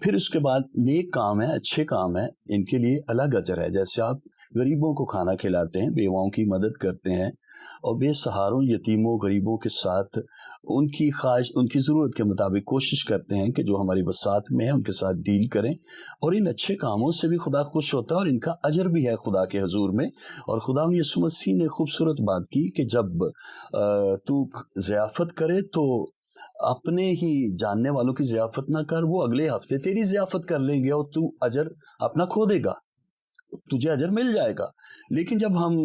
پھر اس کے بعد نیک کام ہے, اچھے کام ہے, ان کے لیے الگ اجر ہے. جیسے آپ غریبوں کو کھانا کھلاتے ہیں, بیواؤں کی مدد کرتے ہیں, اور بے سہاروں, یتیموں, غریبوں کے ساتھ ان کی خواہش, ان کی ضرورت کے مطابق کوشش کرتے ہیں کہ جو ہماری وسعت میں ہے ان کے ساتھ ڈیل کریں. اور ان اچھے کاموں سے بھی خدا خوش ہوتا ہے, اور ان کا اجر بھی ہے خدا کے حضور میں. اور خدا یسوع مسیح نے خوبصورت بات کی کہ جب تو ضیافت کرے تو اپنے ہی جاننے والوں کی ضیافت نہ کر, وہ اگلے ہفتے تیری ضیافت کر لیں گے اور تو اجر اپنا کھو دے گا, تجھے اجر مل جائے گا. لیکن جب ہم,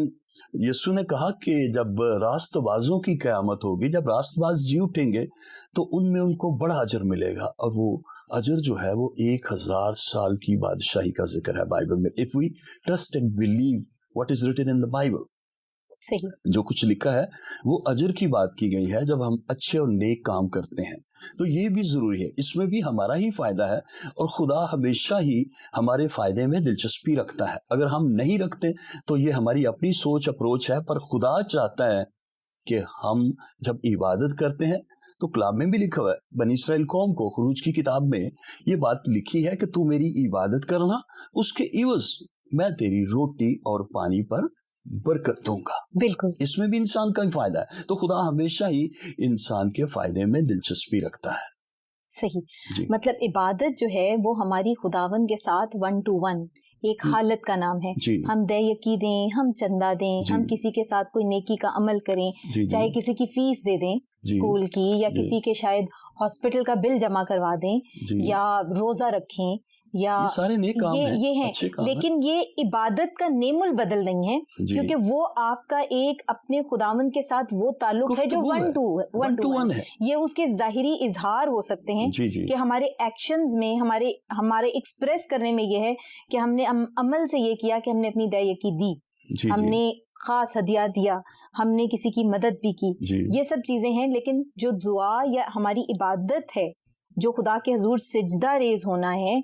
یسوع نے کہا کہ جب راست بازوں کی قیامت ہوگی, جب راست باز جی اٹھیں گے تو ان میں ان کو بڑا اجر ملے گا, اور وہ اجر جو ہے وہ 1000 سال کی بادشاہی کا ذکر ہے بائبل میں. If we trust and believe what is written in the Bible, صحیح, جو کچھ لکھا ہے وہ اجر کی بات کی گئی ہے جب ہم اچھے اور نیک کام کرتے ہیں. تو یہ بھی ضروری ہے, اس میں بھی ہمارا ہی فائدہ ہے, اور خدا ہمیشہ ہی ہمارے فائدے میں دلچسپی رکھتا ہے. اگر ہم نہیں رکھتے تو یہ ہماری اپنی سوچ اپروچ ہے, پر خدا چاہتا ہے کہ ہم جب عبادت کرتے ہیں, تو کلام میں بھی لکھا ہوا ہے, بنی اسرائیل قوم کو خروج کی کتاب میں یہ بات لکھی ہے کہ تو میری عبادت کرنا, اس کے عوض میں تیری روٹی اور پانی پر برکت دوں گا. بالکل, اس میں بھی انسان کا ہی فائدہ ہے. تو خدا ہمیشہ ہی انسان کے فائدے میں دلچسپی رکھتا ہے. صحیح. جی. مطلب عبادت جو ہے وہ ہماری خداوند کے ساتھ 1 to 1 ایک حالت کا نام ہے. جی. ہم دے یقی دیں, ہم چندہ دیں, جی. ہم کسی کے ساتھ کوئی نیکی کا عمل کریں, جی. چاہے کسی کی فیس دے دیں جی. اسکول کی, یا جی. کسی کے شاید ہاسپٹل کا بل جمع کروا دیں, جی. یا روزہ رکھیں, یا یہ سارے نیک کام ہیں, یہ ہیں. اچھے کام لیکن یہ عبادت کا نیم البدل نہیں ہے, جی. کیونکہ وہ آپ کا ایک اپنے خداوند کے ساتھ وہ تعلق ہے جو 1 to 1 ہے. یہ اس کے ظاہری اظہار ہو سکتے ہیں. جی. جی. کہ ہمارے ایکشنز میں, ہمارے ایکسپریس کرنے میں یہ ہے کہ ہم نے عمل سے یہ کیا کہ ہم نے اپنی دے یقی دی, جی. ہم نے خاص ہدیہ دیا, ہم نے کسی کی مدد بھی کی. جی. یہ سب چیزیں ہیں. لیکن جو دعا یا ہماری عبادت ہے, جو خدا کے حضور سجدہ ریز ہونا ہے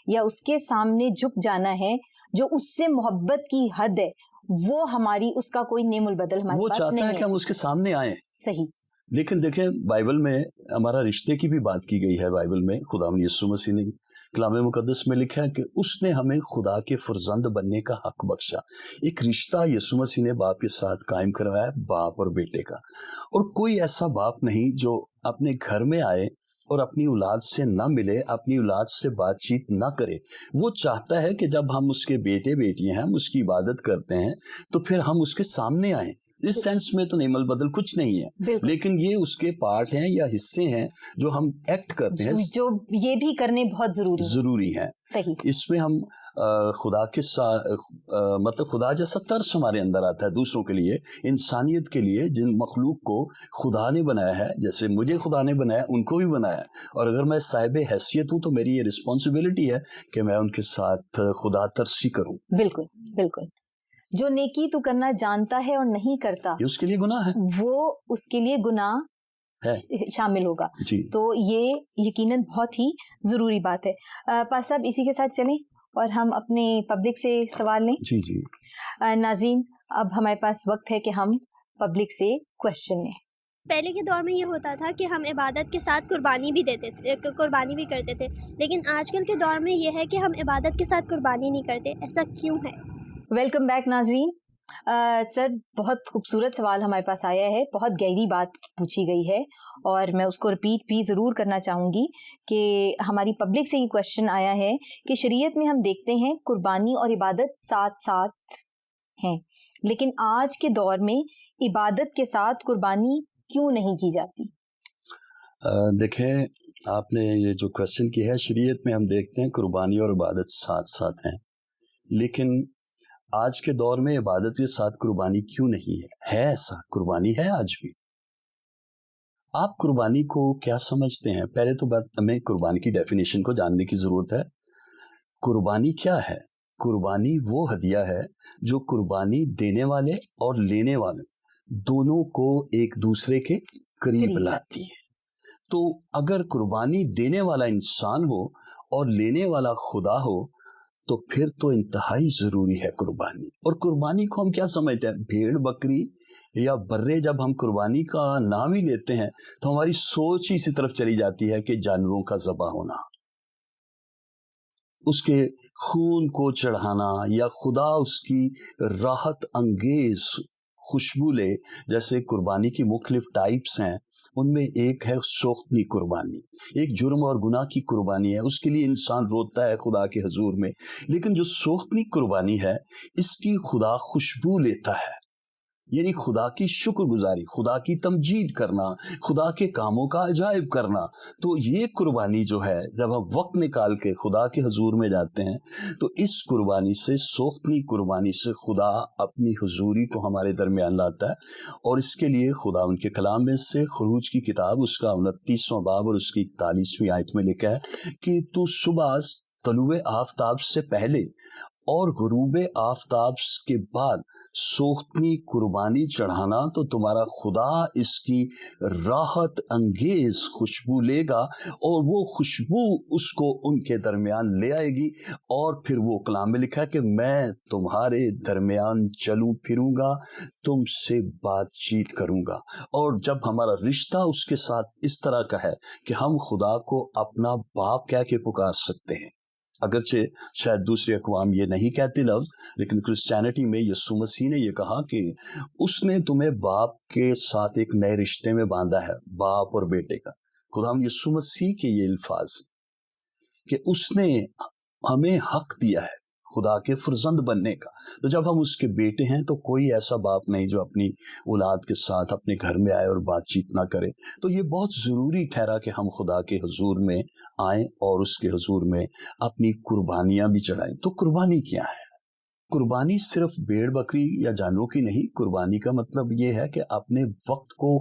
یا اس کے سامنے جھک جانا ہے, جو اس سے محبت کی حد ہے, وہ ہماری, اس کا کوئی نیم البدل ہمارے پاس نہیں ہے. وہ چاہتا ہے کہ ہم اس کے سامنے آئیں. صحیح. لیکن دیکھیں بائبل میں ہمارا رشتے کی بھی بات کی گئی ہے. بائبل میں خدا یسوع مسیح نے کلام مقدس میں لکھا ہے کہ اس نے ہمیں خدا کے فرزند بننے کا حق بخشا. ایک رشتہ یسوع مسیح نے باپ کے ساتھ قائم کروایا, باپ اور بیٹے کا. اور کوئی ایسا باپ نہیں جو اپنے گھر میں آئے اور اپنی اولاد سے نہ ملے, اپنی اولاد سے بات چیت نہ کرے. وہ چاہتا ہے کہ جب ہم اس کے بیٹے بیٹیاں ہیں, ہم اس کی عبادت کرتے ہیں, تو پھر ہم اس کے سامنے آئیں. اس سینس میں تو نعم البدل کچھ نہیں ہے, لیکن یہ اس کے پارٹ ہیں یا حصے ہیں جو ہم ایکٹ کرتے ہیں, جو یہ بھی کرنے بہت ضروری ہیں. صحیح. اس میں ہم خدا کے ساتھ, مطلب خدا جیسا ترس ہمارے اندر آتا ہے دوسروں کے لیے, انسانیت کے لیے. جن مخلوق کو خدا نے بنایا ہے, جیسے مجھے خدا نے بنایا, ان کو بھی بنایا, اور اگر میں صاحب حیثیت ہوں تو میری یہ رسپانسبلٹی ہے کہ میں ان کے ساتھ خدا ترسی کروں. بالکل بالکل. جو نیکی تو کرنا جانتا ہے اور نہیں کرتا, یہ اس کے لیے گناہ ہے, وہ اس کے لیے گناہ شامل ہوگا. جی. تو یہ یقیناً بہت ہی ضروری بات ہے. پاس صاحب اسی کے ساتھ چلیں اور ہم اپنے پبلک سے سوال لیں. جی. جی. ناظرین, اب ہمارے پاس وقت ہے کہ ہم پبلک سے کوشچن لیں. پہلے کے دور میں یہ ہوتا تھا کہ ہم عبادت کے ساتھ قربانی بھی کرتے تھے, لیکن آج کل کے دور میں یہ ہے کہ ہم عبادت کے ساتھ قربانی نہیں کرتے. ایسا کیوں ہے؟ ویلکم بیک ناظرین. سر, بہت خوبصورت سوال ہمارے پاس آیا ہے, بہت گہری بات پوچھی گئی ہے, اور میں اس کو رپیٹ بھی ضرور کرنا چاہوں گی کہ ہماری پبلک سے یہ کوشچن آیا ہے کہ شریعت میں ہم دیکھتے ہیں قربانی اور عبادت ساتھ ساتھ ہیں, لیکن آج کے دور میں عبادت کے ساتھ قربانی کیوں نہیں کی جاتی؟ دیکھیں, آپ نے یہ جو کوشچن کی ہے, شریعت میں ہم دیکھتے ہیں قربانی اور عبادت ساتھ ساتھ ہیں, لیکن آج کے دور میں عبادت کے ساتھ قربانی کیوں نہیں ہے؟ ایسا قربانی ہے آج بھی. آپ قربانی کو کیا سمجھتے ہیں؟ پہلے تو ہمیں قربانی کی ڈیفینیشن کو جاننے کی ضرورت ہے. قربانی کیا ہے؟ قربانی وہ ہدیہ ہے جو قربانی دینے والے اور لینے والے دونوں کو ایک دوسرے کے قریب لاتی ہے. تو اگر قربانی دینے والا انسان ہو اور لینے والا خدا ہو تو پھر تو انتہائی ضروری ہے قربانی. اور قربانی کو ہم کیا سمجھتے ہیں؟ بھیڑ بکری یا برے. جب ہم قربانی کا نام ہی لیتے ہیں تو ہماری سوچ ہی اسی طرف چلی جاتی ہے کہ جانوروں کا ذبح ہونا. اس کے خون کو چڑھانا یا خدا اس کی راحت انگیز خوشبو لے. جیسے قربانی کی مختلف ٹائپس ہیں، ان میں ایک ہے سوختنی قربانی، ایک جرم اور گناہ کی قربانی ہے، اس کے لیے انسان روتا ہے خدا کے حضور میں. لیکن جو سوختنی قربانی ہے اس کی خدا خوشبو لیتا ہے، یعنی خدا کی شکر گزاری، خدا کی تمجید کرنا، خدا کے کاموں کا عجائب کرنا. تو یہ قربانی جو ہے جب ہم وقت نکال کے خدا کے حضور میں جاتے ہیں تو اس قربانی سے، سوختنی قربانی سے خدا اپنی حضوری کو ہمارے درمیان لاتا ہے. اور اس کے لیے خدا ان کے کلام میں سے خروج کی کتاب اس کا 29واں باب اور اس کی 41ویں آیت میں لکھا ہے کہ تو صبح طلوع آفتاب سے پہلے اور غروب آفتاب کے بعد سوختنی قربانی چڑھانا تو تمہارا خدا اس کی راحت انگیز خوشبو لے گا، اور وہ خوشبو اس کو ان کے درمیان لے آئے گی. اور پھر وہ کلام میں لکھا ہے کہ میں تمہارے درمیان چلوں پھروں گا، تم سے بات چیت کروں گا. اور جب ہمارا رشتہ اس کے ساتھ اس طرح کا ہے کہ ہم خدا کو اپنا باپ کہہ کے پکار سکتے ہیں، اگرچہ شاید دوسری اقوام یہ نہیں کہتی لفظ، لیکن کرسچینٹی میں یسوع مسیح نے یہ کہا کہ اس نے تمہیں باپ کے ساتھ ایک نئے رشتے میں باندھا ہے، باپ اور بیٹے کا. خدا یسوع مسیح کے یہ الفاظ کہ اس نے ہمیں حق دیا ہے خدا کے فرزند بننے کا. تو جب ہم اس کے بیٹے ہیں تو کوئی ایسا باپ نہیں جو اپنی اولاد کے ساتھ اپنے گھر میں آئے اور بات چیت نہ کرے. تو یہ بہت ضروری ٹھہرا کہ ہم خدا کے حضور میں آئیں اور اس کے حضور میں اپنی قربانیاں بھی چڑھائیں. تو قربانی کیا ہے؟ قربانی صرف بھیڑ بکری یا جانوروں کی نہیں. قربانی کا مطلب یہ ہے کہ اپنے وقت کو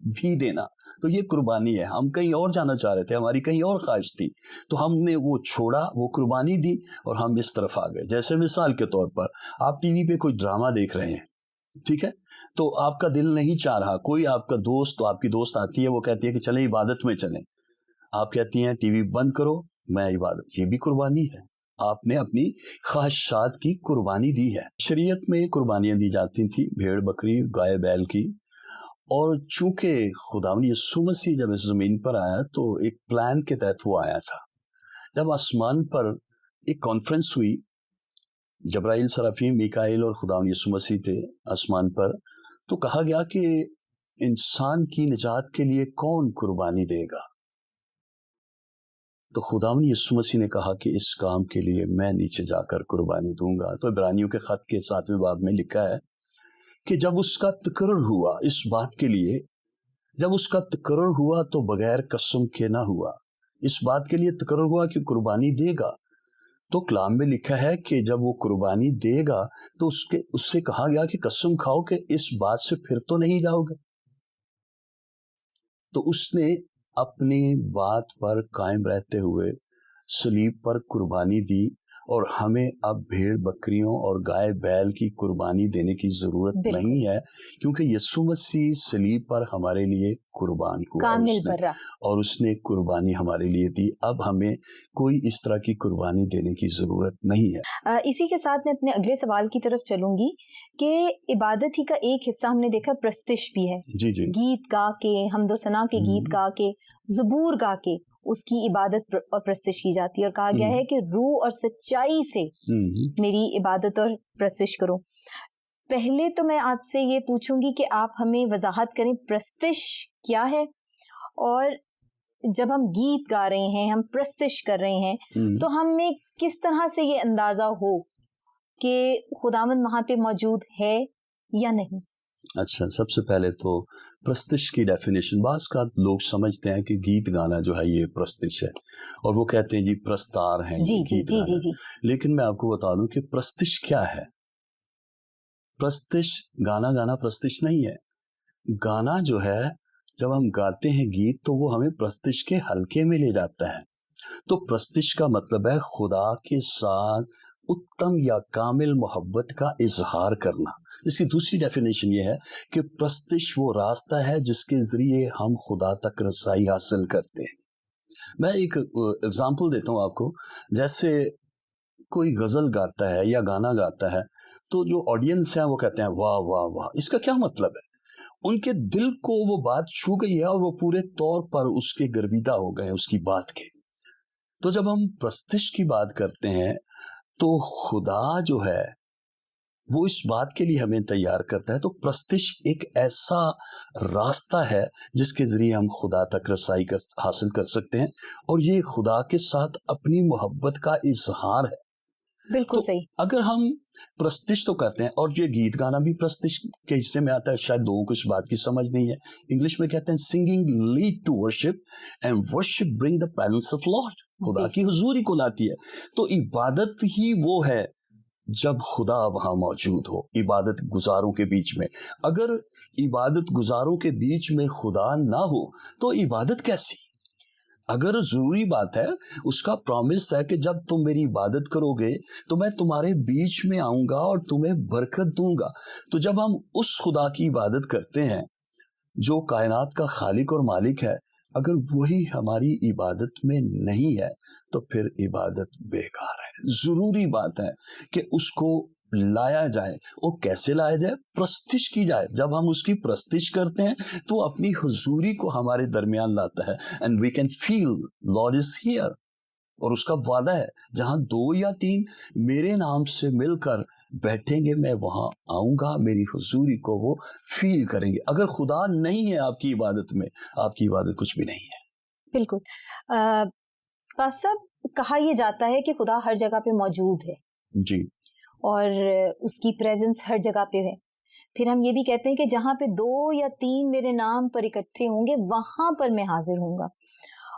بھی دینا. تو یہ قربانی ہے. ہم کہیں اور جانا چاہ رہے تھے، ہماری کہیں اور خواہش تھی، تو ہم نے وہ چھوڑا، وہ قربانی دی اور ہم اس طرف آ گئے. جیسے مثال کے طور پر آپ ٹی وی پہ کوئی ڈرامہ دیکھ رہے ہیں، ٹھیک ہے، تو آپ کا دل نہیں چاہ رہا، کوئی آپ کا دوست، تو آپ کی دوست آتی ہے، وہ کہتی ہے کہ چلیں عبادت میں چلیں. آپ کہتی ہیں ٹی وی بند کرو، میں عبادت. یہ بھی قربانی ہے، آپ نے اپنی خواہشات کی قربانی دی ہے. شریعت میں قربانیاں دی جاتی تھیں، بھیڑ بکری، گائے بیل کی. اور چونکہ خداوند یسوع مسیح جب اس زمین پر آیا تو ایک پلان کے تحت وہ آیا تھا. جب آسمان پر ایک کانفرنس ہوئی، جبرائیل، سرافیم، میکائیل اور خداوند یسوع مسیح تھے آسمان پر، تو کہا گیا کہ انسان کی نجات کے لیے کون قربانی دے گا؟ تو خداوند یسوع مسیح نے کہا کہ اس کام کے لیے میں نیچے جا کر قربانی دوں گا. تو عبرانیوں کے خط کے 7ویں باب میں لکھا ہے کہ جب اس کا تقرر ہوا اس بات کے لیے، جب اس کا تقرر ہوا تو بغیر قسم کے نہ ہوا. اس بات کے لیے تقرر ہوا کہ قربانی دے گا. تو کلام میں لکھا ہے کہ جب وہ قربانی دے گا تو اس سے کہا گیا کہ قسم کھاؤ کہ اس بات سے پھر تو نہیں جاؤ گے. تو اس نے اپنی بات پر قائم رہتے ہوئے صلیب پر قربانی دی، اور ہمیں اب بھیڑ بکریوں اور گائے بیل کی قربانی دینے کی ضرورت نہیں ہے، کیونکہ یسوع مسیح صلیب پر ہمارے لیے قربان ہوا اور اس نے قربانی ہمارے لیے دی. اب ہمیں کوئی اس طرح کی قربانی دینے کی ضرورت نہیں ہے. اسی کے ساتھ میں اپنے اگلے سوال کی طرف چلوں گی کہ عبادت ہی کا ایک حصہ ہم نے دیکھا پرستش بھی ہے. جی جی. گیت گا کے، حمد و ثنا کے گیت گا کے، زبور گا کے اس کی عبادت اور پرستش کی جاتی ہے، اور کہا گیا ہے کہ روح اور سچائی سے میری عبادت اور پرستش کرو. پہلے تو میں آپ سے یہ پوچھوں گی کہ آپ ہمیں وضاحت کریں پرستش کیا ہے، اور جب ہم گیت گا رہے ہیں، ہم پرستش کر رہے ہیں، تو ہمیں کس طرح سے یہ اندازہ ہو کہ خداوند وہاں پہ موجود ہے یا نہیں؟ اچھا، سب سے پہلے تو پرستش کی ڈیفینیشن، بعض کا لوگ سمجھتے ہیں کہ گیت گانا جو ہے یہ پرستش ہے، اور وہ کہتے ہیں جی پرستار ہیں. جی جی جی جی جی. لیکن میں آپ کو بتا دوں کہ پرستش کیا ہے. پرستش گانا گانا پرستش نہیں ہے. گانا جو ہے، جب ہم گاتے ہیں گیت تو وہ ہمیں پرستش کے حلقے میں لے جاتا ہے. تو پرستش کا مطلب ہے خدا کے ساتھ اتم یا کامل محبت کا اظہار کرنا. اس کی دوسری ڈیفینیشن یہ ہے کہ پرستش وہ راستہ ہے جس کے ذریعے ہم خدا تک رسائی حاصل کرتے ہیں. میں ایک اگزامپل دیتا ہوں آپ کو. جیسے کوئی غزل گاتا ہے یا گانا گاتا ہے تو جو آڈینس ہیں وہ کہتے ہیں واہ واہ واہ. اس کا کیا مطلب ہے؟ ان کے دل کو وہ بات چھو گئی ہے اور وہ پورے طور پر اس کے گرویدہ ہو گئے اس کی بات کے. تو جب ہم پرستش کی بات کرتے ہیں تو خدا جو ہے وہ اس بات کے لیے ہمیں تیار کرتا ہے. تو پرستش ایک ایسا راستہ ہے جس کے ذریعے ہم خدا تک رسائی حاصل کر سکتے ہیں, اور یہ خدا کے ساتھ اپنی محبت کا اظہار ہے. بالکل صحیح. اگر ہم پرستش تو کرتے ہیں, اور یہ گیت گانا بھی پرستش کے حصے میں آتا ہے, شاید لوگوں کو اس بات کی سمجھ نہیں ہے. انگلش میں کہتے ہیں singing lead to worship and worship bring the presence of Lord. خدا کی حضوری کو لاتی ہے. تو عبادت ہی وہ ہے جب خدا وہاں موجود ہو عبادت گزاروں کے بیچ میں. اگر عبادت گزاروں کے بیچ میں خدا نہ ہو تو عبادت کیسی؟ اگر ضروری بات ہے, اس کا پرومس ہے کہ جب تم میری عبادت کرو گے تو میں تمہارے بیچ میں آؤں گا اور تمہیں برکت دوں گا. تو جب ہم اس خدا کی عبادت کرتے ہیں جو کائنات کا خالق اور مالک ہے, اگر وہی ہماری عبادت میں نہیں ہے تو پھر عبادت بیکار ہے. ضروری بات ہے کہ اس کو لایا جائے. اور کیسے لایا جائے؟ پرستش کی جائے. جب ہم اس کی پرستش کرتے ہیں تو اپنی حضوری کو ہمارے درمیان لاتا ہے. And we can feel Lord is here. اور اس کا وعدہ ہے جہاں 2 یا 3 میرے نام سے مل کر بیٹھیں گے میں وہاں آؤں گا. میری حضوری کو وہ فیل کریں گے. اگر خدا نہیں ہے آپ کی عبادت میں, آپ کی عبادت کچھ بھی نہیں ہے. بالکل. صاحب, کہا یہ جاتا ہے کہ خدا ہر جگہ پہ موجود ہے جی, اور اس کی پریزنس ہر جگہ پہ ہے. پھر ہم یہ بھی کہتے ہیں کہ جہاں پہ 2 یا 3 میرے نام پر اکٹھے ہوں گے وہاں پر میں حاضر ہوں گا.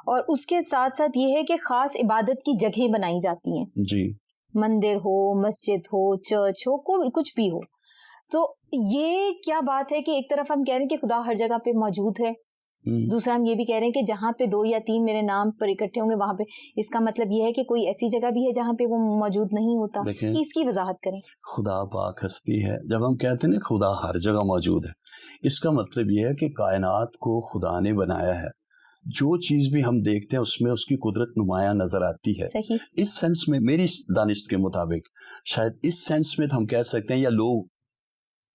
اور اس کے ساتھ ساتھ یہ ہے کہ خاص عبادت کی جگہیں بنائی جاتی ہیں. جی, مندر ہو, مسجد ہو, چرچ ہو, کچھ بھی ہو. تو یہ کیا بات ہے کہ ایک طرف ہم کہہ رہے ہیں کہ خدا ہر جگہ پہ موجود ہے, دوسرا ہم یہ بھی کہہ رہے ہیں کہ جہاں پہ 2 یا 3 میرے نام پر اکٹھے ہوں گے وہاں پہ. اس کا مطلب یہ ہے کہ کوئی ایسی جگہ بھی ہے جہاں پہ وہ موجود نہیں ہوتا. اس کی وضاحت کریں. خدا پاک ہستی ہے. جب ہم کہتے ہیں نا خدا ہر جگہ موجود ہے, اس کا مطلب یہ ہے کہ کائنات کو خدا نے بنایا ہے. جو چیز بھی ہم دیکھتے ہیں اس میں اس کی قدرت نمایاں نظر آتی ہے. صحیح. اس سینس میں, میری دانش کے مطابق شاید اس سینس میں ہم کہہ سکتے ہیں, یا لوگ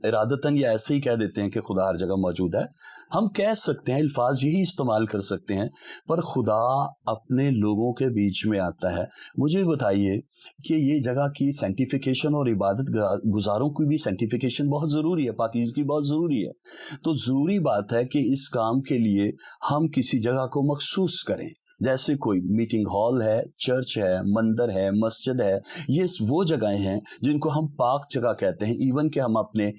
ارادتاً یا ایسے ہی کہہ دیتے ہیں کہ خدا ہر جگہ موجود ہے. ہم کہہ سکتے ہیں, الفاظ یہی استعمال کر سکتے ہیں, پر خدا اپنے لوگوں کے بیچ میں آتا ہے. مجھے بتائیے کہ یہ جگہ کی سینٹیفیکیشن اور عبادت گزاروں کی بھی سینٹیفیکیشن بہت ضروری ہے, پاکیزگی بہت ضروری ہے. تو ضروری بات ہے کہ اس کام کے لیے ہم کسی جگہ کو مخصوص کریں. جیسے کوئی میٹنگ ہال ہے, چرچ ہے, مندر ہے, مسجد ہے, یہ وہ جگہیں ہیں جن کو ہم پاک جگہ کہتے ہیں. ایون کہ ہم اپنے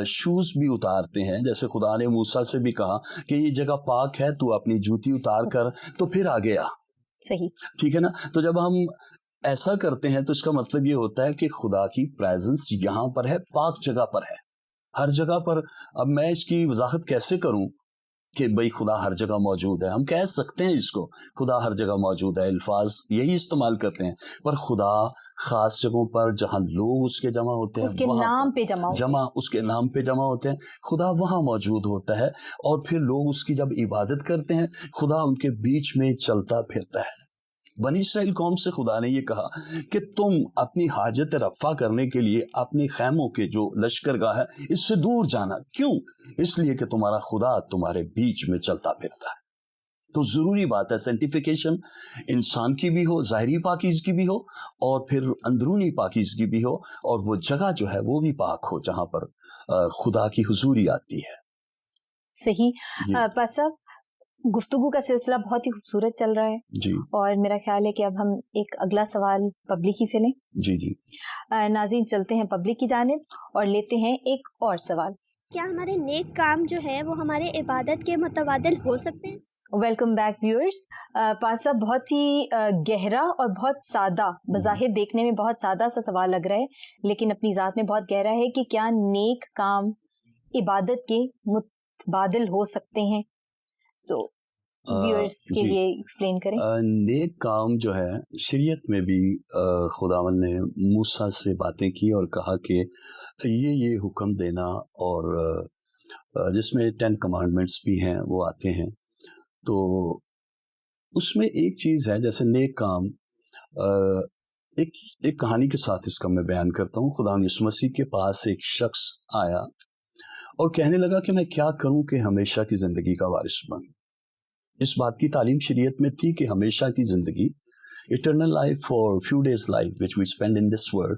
شوز بھی اتارتے ہیں, جیسے خدا نے موسیٰ سے بھی کہا کہ یہ جگہ پاک ہے, تو اپنی جوتی اتار کر تو پھر آ گیا. صحیح, ٹھیک ہے نا. تو جب ہم ایسا کرتے ہیں تو اس کا مطلب یہ ہوتا ہے کہ خدا کی پریزنس یہاں پر ہے, پاک جگہ پر ہے, ہر جگہ پر. اب میں اس کی وضاحت کیسے کروں کہ بھئی خدا ہر جگہ موجود ہے؟ ہم کہہ سکتے ہیں اس کو خدا ہر جگہ موجود ہے, الفاظ یہی استعمال کرتے ہیں, پر خدا خاص جگہوں پر جہاں لوگ اس کے جمع ہوتے ہیں, اس کے نام پہ اس کے نام پہ جمع ہوتے ہیں, خدا وہاں موجود ہوتا ہے. اور پھر لوگ اس کی جب عبادت کرتے ہیں, خدا ان کے بیچ میں چلتا پھرتا ہے. بنی اسرائیل قوم سے خدا نے یہ کہا کہ تم اپنی حاجت رفع کرنے کے لیے اپنے خیموں کے جو لشکرگاہ ہے اس سے دور جانا. کیوں؟ اس لیے کہ تمہارا خدا تمہارے بیچ میں چلتا پھرتا ہے. تو ضروری بات ہے سینٹیفیکیشن انسان کی بھی ہو, ظاہری پاکیزگی بھی ہو, اور پھر اندرونی پاکیزگی بھی ہو, اور وہ جگہ جو ہے وہ بھی پاک ہو جہاں پر خدا کی حضوری آتی ہے. صحیح. بس اب گفتگو کا سلسلہ بہت ہی خوبصورت چل رہا ہے. جی, اور میرا خیال ہے کہ اب ہم ایک اگلا سوال پبلک ہی سے لیں. جی جی. ناظرین, چلتے ہیں پبلک کی جانب اور لیتے ہیں ایک اور سوال. کیا ہمارے نیک کام جو ہے وہ ہمارے عبادت کے متبادل ہو سکتے ہیں؟ Welcome back viewers. پاسا بہت ہی گہرا اور بہت سادہ, بظاہر دیکھنے میں بہت سادہ سا سوال لگ رہا ہے, لیکن اپنی ذات میں بہت گہرا ہے کہ کیا نیک کام عبادت کے متبادل ہو سکتے ہیں؟ تو ویورز کے لیے ایکسپلین کریں. نیک کام جو ہے شریعت میں بھی خداوند نے موسیٰ سے باتیں کی اور کہا کہ یہ حکم دینا, اور جس میں 10 کمانڈمنٹس بھی ہیں وہ آتے ہیں. تو اس میں ایک چیز ہے جیسے نیک کام, ایک کہانی کے ساتھ اس کا میں بیان کرتا ہوں. خدا یسوع مسیح کے پاس ایک شخص آیا اور کہنے لگا کہ میں کیا کروں کہ ہمیشہ کی زندگی کا وارث بنوں. اس بات کی تعلیم شریعت میں تھی کہ ہمیشہ کی زندگی eternal life or few days life which we spend in this world,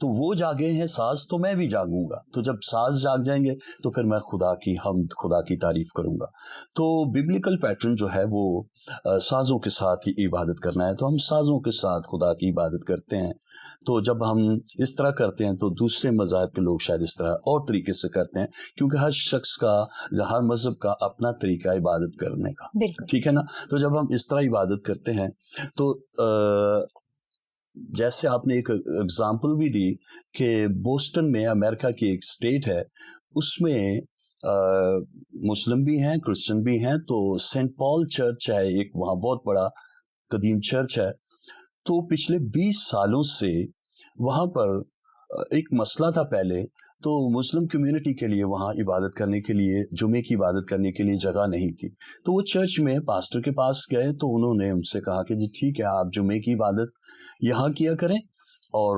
تو وہ جاگے ہیں ساز تو میں بھی جاگوں گا. تو جب ساز جاگ جائیں گے تو پھر میں خدا کی حمد خدا کی تعریف کروں گا. تو ببلیکل پیٹرن جو ہے وہ سازوں کے ساتھ ہی عبادت کرنا ہے. تو ہم سازوں کے ساتھ خدا کی عبادت کرتے ہیں. تو جب ہم اس طرح کرتے ہیں تو دوسرے مذاہب کے لوگ شاید اس طرح اور طریقے سے کرتے ہیں, کیونکہ ہر شخص کا ہر مذہب کا اپنا طریقہ عبادت کرنے کا, ٹھیک ہے نا. تو جب ہم اس طرح عبادت کرتے ہیں تو جیسے آپ نے ایک اگزامپل بھی دی کہ بوسٹن میں امریکہ کی ایک اسٹیٹ ہے, اس میں مسلم بھی ہیں کرسچن بھی ہیں. تو سینٹ پال چرچ ہے ایک, وہاں بہت بڑا قدیم چرچ ہے. تو پچھلے 20 سالوں سے وہاں پر ایک مسئلہ تھا پہلے, تو مسلم کمیونٹی کے لیے وہاں عبادت کرنے کے لیے, جمعے کی عبادت کرنے کے لیے جگہ نہیں تھی. تو وہ چرچ میں پاسٹر کے پاس گئے تو انہوں نے ان سے کہا کہ جی ٹھیک ہے, آپ جمعے کی عبادت یہاں کیا کریں اور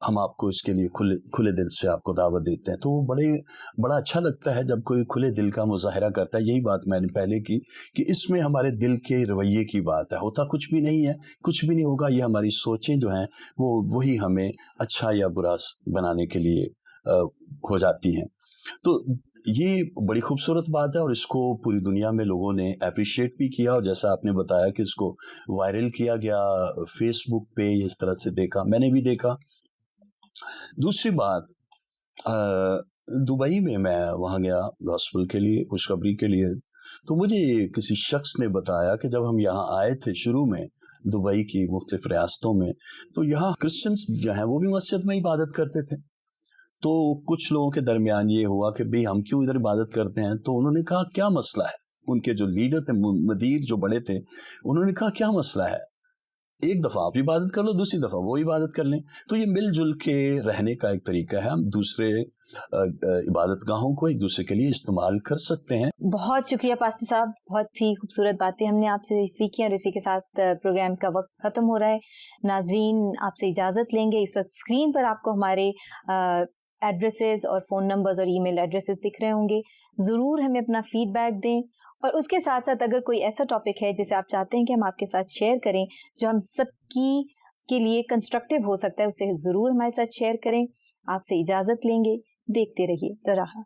ہم آپ کو اس کے لیے کھلے دل سے آپ کو دعوت دیتے ہیں. تو وہ بڑا اچھا لگتا ہے جب کوئی کھلے دل کا مظاہرہ کرتا ہے. یہی بات میں نے پہلے کی کہ اس میں ہمارے دل کے رویے کی بات ہے, ہوتا کچھ بھی نہیں ہے, کچھ بھی نہیں ہوگا, یہ ہماری سوچیں جو ہیں وہی ہمیں اچھا یا برا بنانے کے لیے ہو جاتی ہیں. تو یہ بڑی خوبصورت بات ہے اور اس کو پوری دنیا میں لوگوں نے اپریشیٹ بھی کیا, اور جیسا آپ نے بتایا کہ اس کو وائرل کیا گیا فیس بک پہ, اس طرح سے دیکھا, میں نے بھی دیکھا. دوسری بات, دبئی میں وہاں گیا گاسپل کے لیے, خوشخبری کے لیے. تو مجھے کسی شخص نے بتایا کہ جب ہم یہاں آئے تھے شروع میں دبئی کی مختلف ریاستوں میں, تو یہاں کرسچنس جو ہیں وہ بھی مسجد میں عبادت کرتے تھے. تو کچھ لوگوں کے درمیان یہ ہوا کہ بھئی ہم کیوں ادھر عبادت کرتے ہیں. تو انہوں نے کہا کیا مسئلہ ہے, ان کے جو لیڈر تھے, مدیر جو بڑے تھے, انہوں نے کہا کیا مسئلہ ہے, ایک دفعہ آپ عبادت کر لو, دوسری دفعہ وہ عبادت کر لیں. تو یہ مل جل کے رہنے کا ایک طریقہ ہے, ہم دوسرے عبادت گاہوں کو ایک دوسرے کے لیے استعمال کر سکتے ہیں. بہت شکریہ پاسٹر صاحب, بہت ہی خوبصورت باتیں ہم نے آپ سے سیکھی, اور اسی کے ساتھ پروگرام کا وقت ختم ہو رہا ہے. ناظرین آپ سے اجازت لیں گے. اس وقت اسکرین پر آپ کو ہمارے ایڈریسز اور فون نمبرز اور ای میل ایڈریسز دکھ رہے ہوں گے. ضرور ہمیں اپنا فیڈ بیک دیں, اور اس کے ساتھ ساتھ اگر کوئی ایسا ٹاپک ہے جسے آپ چاہتے ہیں کہ ہم آپ کے ساتھ شیئر کریں, جو ہم سب کے لیے کنسٹرکٹیو ہو سکتا ہے, اسے ضرور ہمارے ساتھ شیئر کریں. آپ سے اجازت لیں گے. دیکھتے رہیے تو رہا.